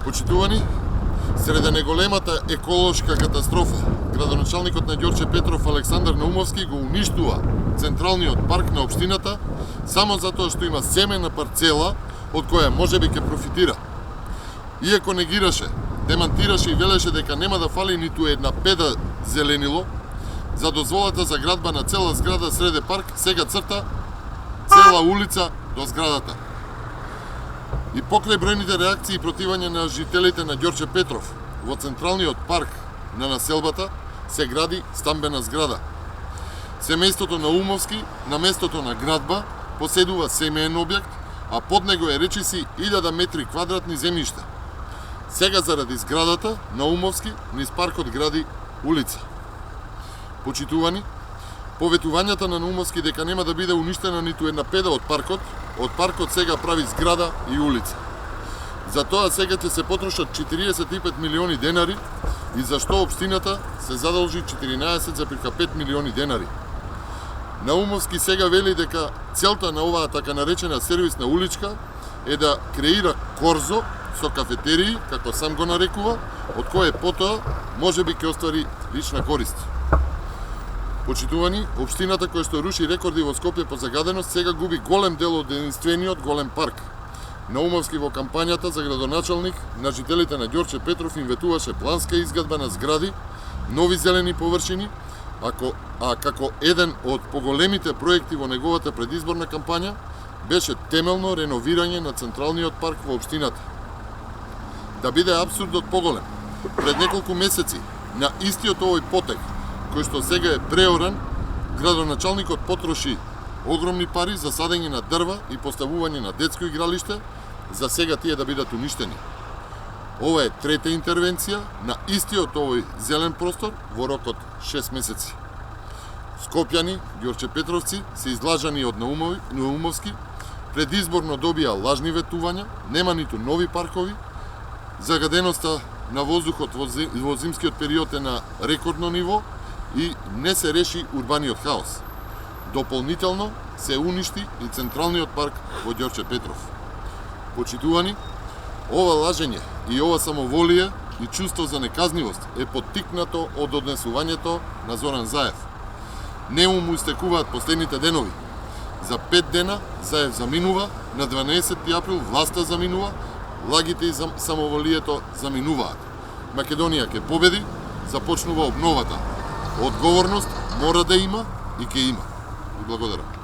Почитувани, среде неголемата еколошка катастрофа, градоначалникот на Ѓорче Петров Александар Наумовски го уништува централниот парк на општината само затоа што има семена парцела од која можеби ќе профитира. Иако негираше, демантираше и велеше дека нема да фали ниту една педа зеленило, за дозволата за градба на цела зграда среде парк сега црта цела улица до зградата. И покрај бројните реакции и противање на жителите на Ѓорче Петров, во централниот парк на населбата се гради стамбена зграда. Семејството Наумовски на местото на градба поседува семеен објект, а под него е речиси 1000 метри квадратни земјиште. Сега заради зградата Наумовски низ паркот гради улица. Почитувани, поветувањата на Наумовски дека нема да биде уништена ниту една педа од паркот сега прави зграда и улица. За тоа сега ќе се потрошат 45 милиони денари и зашто општината се задолжи 14,5 милиони денари. Наумовски сега вели дека целта на оваа така наречена сервисна уличка е да креира корзо со кафетерии, како сам го нарекува, од кое потоа можеби ќе оствари лична корист. Почитувани, општината која што руши рекорди во Скопје по загаденост сега губи голем дел од единствениот голем парк. Наумовски во кампањата за градоначалник на жителите на Ѓорче Петров им ветуваше планска изградба на згради, нови зелени површини, а како еден од поголемите проекти во неговата предизборна кампања беше темелно реновирање на централниот парк во општината. Да биде апсурдот поголем, пред неколку месеци на истиот овој потек кој што сега е преоран, градоначалникот потроши огромни пари за садење на дрва и поставување на детско игралиште, за сега тие да бидат уништени. Ова е трета интервенција на истиот овој зелен простор во рок од 6 месеци. Скопјани, Ѓорче Петровци се излажани од Наумовски, предизборно добија лажни ветувања, нема ниту нови паркови, загаденоста на воздухот во зимскиот период е на рекордно ниво и не се реши урбаниот хаос. Дополнително се уништи и централниот парк во Ѓорче Петров. Почитувани, ова лажење и ова самоволие и чувство за неказнивост е поттикнато од однесувањето на Зоран Заев. Нему му истекуваат последните денови. За 5 дена Заев заминува, на 12 април власта заминува, лагите и самоволието заминуваат. Македонија ќе победи, започнува обновата. Одговорност мора да има и ќе има. И благодарам.